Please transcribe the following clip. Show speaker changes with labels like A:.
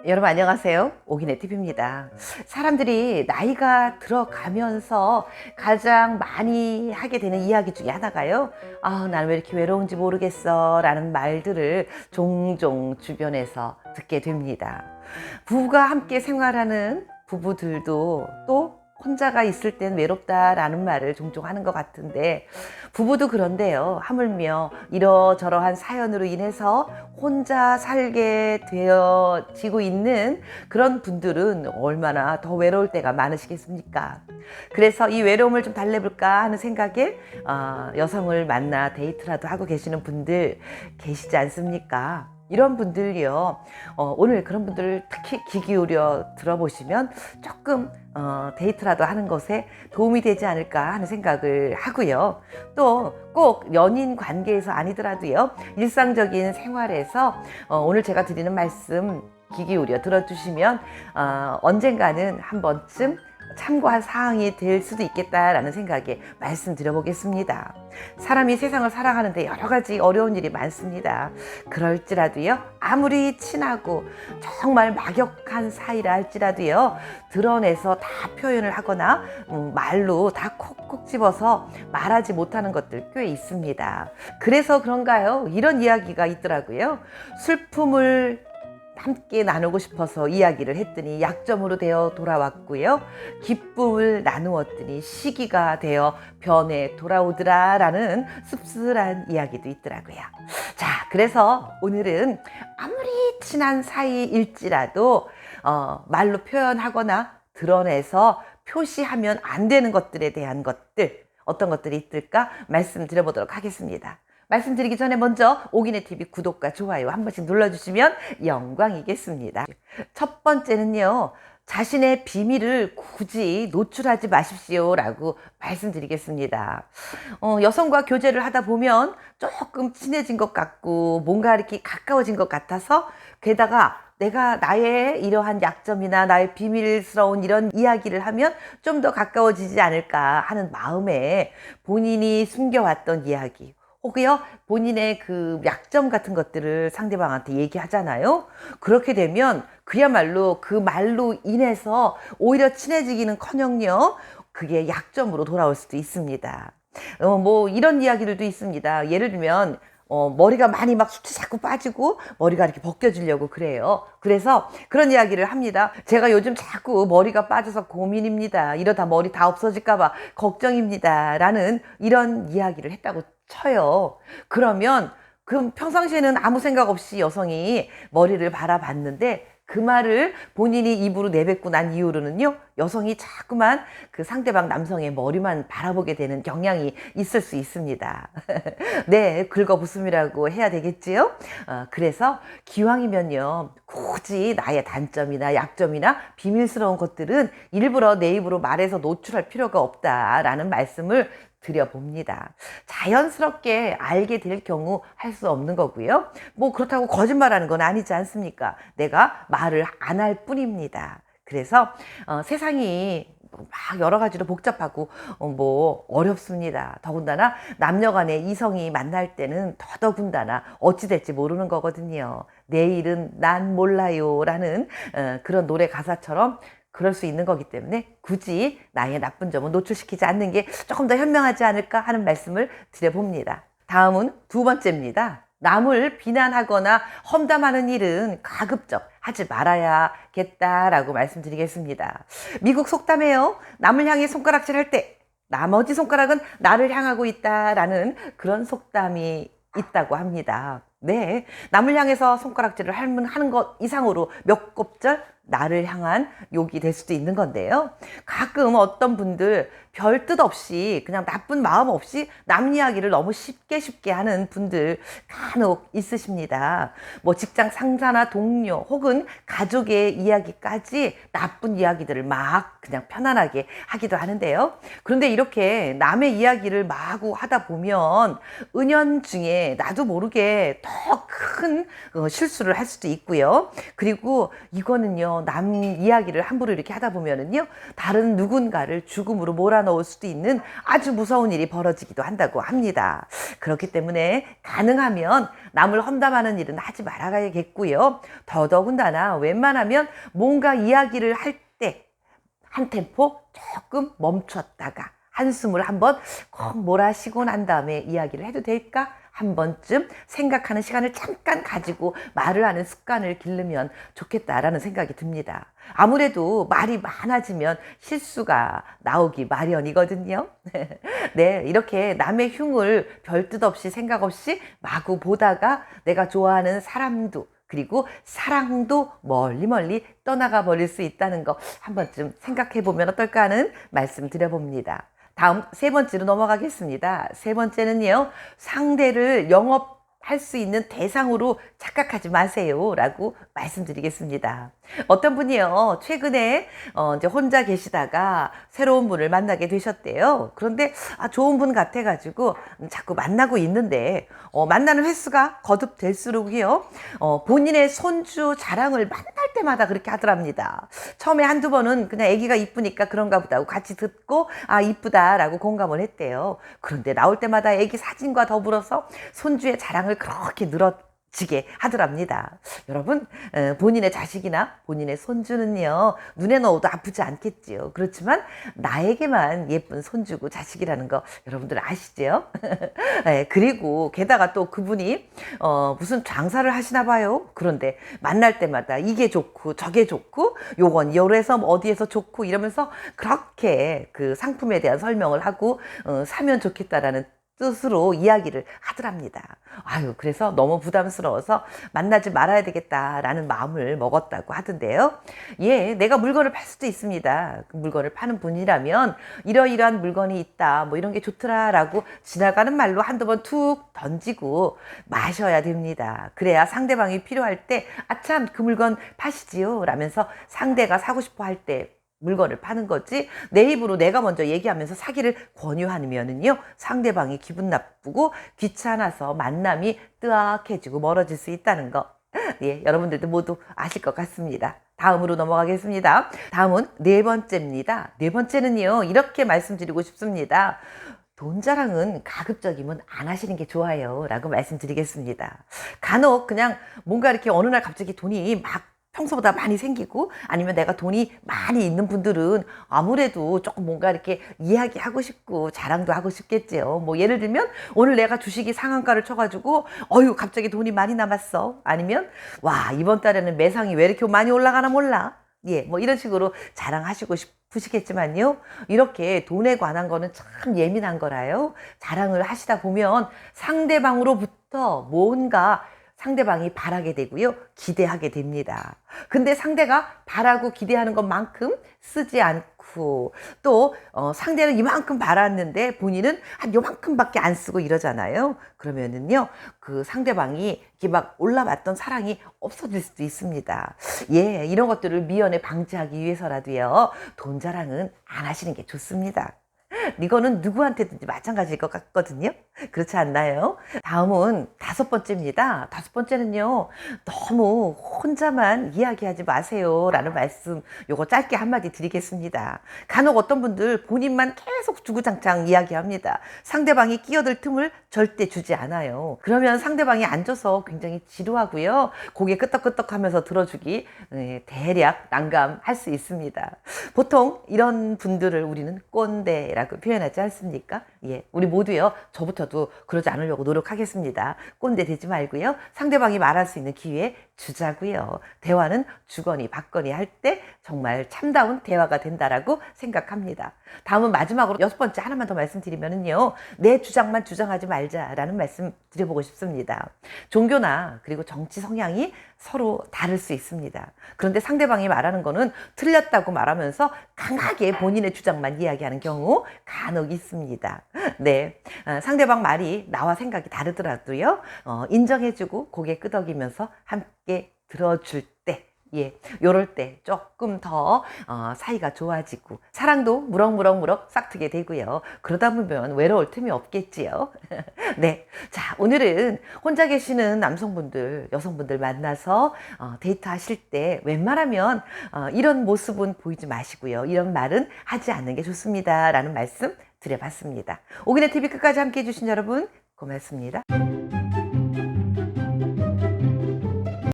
A: 여러분 안녕하세요. 오기네 TV입니다. 사람들이 나이가 들어가면서 가장 많이 하게 되는 이야기 중에 하나가요. 난 왜 이렇게 외로운지 모르겠어 라는 말들을 종종 주변에서 듣게 됩니다. 부부가 함께 생활하는 부부들도 또 혼자가 있을 땐 외롭다라는 말을 종종 하는 것 같은데, 부부도 그런데요. 하물며 이러저러한 사연으로 인해서 혼자 살게 되어지고 있는 그런 분들은 얼마나 더 외로울 때가 많으시겠습니까? 그래서 이 외로움을 좀 달래볼까 하는 생각에 여성을 만나 데이트라도 하고 계시는 분들 계시지 않습니까? 이런 분들이요, 오늘 그런 분들 특히 귀 기울여 들어보시면 조금 데이트라도 하는 것에 도움이 되지 않을까 하는 생각을 하고요. 또 꼭 연인 관계에서 아니더라도요, 일상적인 생활에서 오늘 제가 드리는 말씀 귀 기울여 들어주시면 언젠가는 한 번쯤 참고할 사항이 될 수도 있겠다라는 생각에 말씀드려보겠습니다. 사람이 세상을 살아가는데 여러 가지 어려운 일이 많습니다. 그럴지라도요, 아무리 친하고 정말 막역한 사이라 할지라도요, 드러내서 다 표현을 하거나 말로 다 콕콕 집어서 말하지 못하는 것들 꽤 있습니다. 그래서 그런가요? 이런 이야기가 있더라고요. 슬픔을 함께 나누고 싶어서 이야기를 했더니 약점으로 되어 돌아왔고요. 기쁨을 나누었더니 시기가 되어 변해 돌아오더라 라는 씁쓸한 이야기도 있더라고요. 자, 그래서 오늘은 아무리 친한 사이일지라도 말로 표현하거나 드러내서 표시하면 안 되는 것들에 대한 것들, 어떤 것들이 있을까 말씀드려보도록 하겠습니다. 말씀드리기 전에 먼저 오기네 TV 구독과 좋아요 한 번씩 눌러주시면 영광이겠습니다. 첫 번째는요, 자신의 비밀을 굳이 노출하지 마십시오 라고 말씀드리겠습니다. 여성과 교제를 하다 보면 조금 친해진 것 같고 뭔가 이렇게 가까워진 것 같아서, 게다가 내가 나의 이러한 약점이나 나의 비밀스러운 이런 이야기를 하면 좀 더 가까워지지 않을까 하는 마음에 본인이 숨겨왔던 이야기, 혹여 본인의 그 약점 같은 것들을 상대방한테 얘기하잖아요. 그렇게 되면 그야말로 그 말로 인해서 오히려 친해지기는커녕요, 그게 약점으로 돌아올 수도 있습니다. 뭐 이런 이야기들도 있습니다. 예를 들면 머리가 많이 막 숱이 자꾸 빠지고 머리가 이렇게 벗겨지려고 그래요. 그래서 그런 이야기를 합니다. 제가 요즘 자꾸 머리가 빠져서 고민입니다. 이러다 머리 다 없어질까봐 걱정입니다. 라는 이런 이야기를 했다고 쳐요. 그러면 그 평상시에는 아무 생각 없이 여성이 머리를 바라봤는데, 그 말을 본인이 입으로 내뱉고 난 이후로는요, 여성이 자꾸만 그 상대방 남성의 머리만 바라보게 되는 경향이 있을 수 있습니다. 네, 긁어부음이라고 해야 되겠지요? 그래서 기왕이면요, 굳이 나의 단점이나 약점이나 비밀스러운 것들은 일부러 내 입으로 말해서 노출할 필요가 없다라는 말씀을 드려봅니다. 자연스럽게 알게 될 경우 할 수 없는 거고요. 뭐 그렇다고 거짓말하는 건 아니지 않습니까? 내가 말을 안 할 뿐입니다. 그래서 세상이 막 여러 가지로 복잡하고 뭐 어렵습니다. 더군다나 남녀 간에 이성이 만날 때는 더더군다나 어찌 될지 모르는 거거든요. 내일은 난 몰라요 라는 그런 노래 가사처럼 그럴 수 있는 거기 때문에 굳이 나의 나쁜 점은 노출시키지 않는 게 조금 더 현명하지 않을까 하는 말씀을 드려봅니다. 다음은 두 번째입니다. 남을 비난하거나 험담하는 일은 가급적 하지 말아야겠다라고 말씀드리겠습니다. 미국 속담에요, 남을 향해 손가락질 할 때 나머지 손가락은 나를 향하고 있다라는 그런 속담이 있다고 합니다. 네, 남을 향해서 손가락질을 하는 것 이상으로 몇 곱절 나를 향한 욕이 될 수도 있는 건데요. 가끔 어떤 분들 별 뜻 없이 그냥 나쁜 마음 없이 남 이야기를 너무 쉽게 하는 분들 간혹 있으십니다. 뭐 직장 상사나 동료 혹은 가족의 이야기까지 나쁜 이야기들을 막 그냥 편안하게 하기도 하는데요. 그런데 이렇게 남의 이야기를 마구 하다 보면 은연중에 나도 모르게 더 큰 실수를 할 수도 있고요. 그리고 이거는요, 우리는요, 남 이야기를 함부로 이렇게 하다 보면은요, 다른 누군가를 죽음으로 몰아넣을 수도 있는 아주 무서운 일이 벌어지기도 한다고 합니다. 그렇기 때문에 가능하면 남을 험담하는 일은 하지 말아야겠고요. 더더군다나 웬만하면 뭔가 이야기를 할 때 한 템포 조금 멈췄다가 한숨을 한번 콕 몰아쉬고 난 다음에 이야기를 해도 될까? 한 번쯤 생각하는 시간을 잠깐 가지고 말을 하는 습관을 기르면 좋겠다라는 생각이 듭니다. 아무래도 말이 많아지면 실수가 나오기 마련이거든요. 네, 이렇게 남의 흉을 별 뜻 없이 생각 없이 마구 보다가 내가 좋아하는 사람도 그리고 사랑도 멀리 멀리 떠나가 버릴 수 있다는 거 한 번쯤 생각해 보면 어떨까 하는 말씀 드려봅니다. 다음 세 번째로 넘어가겠습니다. 세 번째는요, 상대를 영업할 수 있는 대상으로 착각하지 마세요 라고 말씀드리겠습니다. 어떤 분이요, 최근에 이제 혼자 계시다가 새로운 분을 만나게 되셨대요. 그런데 좋은 분 같아가지고 자꾸 만나고 있는데 만나는 횟수가 거듭될수록이요, 본인의 손주 자랑을 만날 때마다 그렇게 하더랍니다. 처음에 한두 번은 그냥 아기가 이쁘니까 그런가 보다 하고 같이 듣고 이쁘다라고 공감을 했대요. 그런데 나올 때마다 아기 사진과 더불어서 손주의 자랑을 그렇게 늘어지게 하더랍니다. 여러분, 본인의 자식이나 본인의 손주는요, 눈에 넣어도 아프지 않겠지요. 그렇지만 나에게만 예쁜 손주고 자식이라는 거 여러분들 아시죠? 네, 그리고 게다가 또 그분이 무슨 장사를 하시나 봐요. 그런데 만날 때마다 이게 좋고 저게 좋고 요건 요래서 어디에서 좋고 이러면서 그렇게 그 상품에 대한 설명을 하고 사면 좋겠다라는 뜻으로 이야기를 하더랍니다. 그래서 너무 부담스러워서 만나지 말아야 되겠다라는 마음을 먹었다고 하던데요. 예, 내가 물건을 팔 수도 있습니다. 그 물건을 파는 분이라면 이러이러한 물건이 있다, 뭐 이런 게 좋더라라고 지나가는 말로 한두 번 툭 던지고 마셔야 됩니다. 그래야 상대방이 필요할 때 참 그 물건 파시지요 라면서 상대가 사고 싶어 할 때 물건을 파는 거지, 내 입으로 내가 먼저 얘기하면서 사기를 권유하면은요, 상대방이 기분 나쁘고 귀찮아서 만남이 뜨악해지고 멀어질 수 있다는 거, 예, 여러분들도 모두 아실 것 같습니다. 다음으로 넘어가겠습니다. 다음은 네 번째입니다. 네 번째는요, 이렇게 말씀드리고 싶습니다. 돈 자랑은 가급적이면 안 하시는 게 좋아요 라고 말씀드리겠습니다. 간혹 그냥 뭔가 이렇게 어느 날 갑자기 돈이 막 평소보다 많이 생기고 아니면 내가 돈이 많이 있는 분들은 아무래도 조금 뭔가 이렇게 이야기하고 싶고 자랑도 하고 싶겠죠. 뭐 예를 들면 오늘 내가 주식이 상한가를 쳐가지고 갑자기 돈이 많이 남았어. 아니면 와, 이번 달에는 매상이 왜 이렇게 많이 올라가나 몰라. 예, 뭐 이런 식으로 자랑하시고 싶으시겠지만요, 이렇게 돈에 관한 거는 참 예민한 거라요. 자랑을 하시다 보면 상대방으로부터 뭔가 상대방이 바라게 되고요, 기대하게 됩니다. 근데 상대가 바라고 기대하는 것만큼 쓰지 않고 또 상대는 이만큼 바랐는데 본인은 한 요만큼밖에 안 쓰고 이러잖아요. 그러면은요, 그 상대방이 이렇게 막 올라왔던 사랑이 없어질 수도 있습니다. 예, 이런 것들을 미연에 방지하기 위해서라도요, 돈 자랑은 안 하시는 게 좋습니다. 이거는 누구한테든지 마찬가지일 것 같거든요. 그렇지 않나요? 다음은 다섯 번째입니다. 다섯 번째는요, 너무 혼자만 이야기하지 마세요 라는 말씀 요거 짧게 한마디 드리겠습니다. 간혹 어떤 분들 본인만 계속 주구장창 이야기합니다. 상대방이 끼어들 틈을 절대 주지 않아요. 그러면 상대방이 앉아서 굉장히 지루하고요, 고개 끄덕끄덕 하면서 들어주기 대략 난감할 수 있습니다. 보통 이런 분들을 우리는 꼰대라고 표현하지 않습니까? 예, 우리 모두요, 저부터도 그러지 않으려고 노력하겠습니다. 꼰대 되지 말고요, 상대방이 말할 수 있는 기회에 주자고요. 대화는 주거니 받거니 할 때 정말 참다운 대화가 된다라고 생각합니다. 다음은 마지막으로 여섯 번째 하나만 더 말씀드리면은요, 내 주장만 주장하지 말자라는 말씀 드려보고 싶습니다. 종교나 그리고 정치 성향이 서로 다를 수 있습니다. 그런데 상대방이 말하는 거는 틀렸다고 말하면서 강하게 본인의 주장만 이야기하는 경우 간혹 있습니다. 네, 상대방 말이 나와 생각이 다르더라도요, 인정해주고 고개 끄덕이면서 함께 들어줄 때 예, 요럴 때 조금 더 사이가 좋아지고 사랑도 무럭무럭무럭 싹트게 되고요. 그러다 보면 외로울 틈이 없겠지요. 네, 자 오늘은 혼자 계시는 남성분들, 여성분들 만나서 데이트하실 때 웬만하면 이런 모습은 보이지 마시고요. 이런 말은 하지 않는 게 좋습니다. 라는 말씀 드려봤습니다. 오기네 TV 끝까지 함께 해주신 여러분 고맙습니다.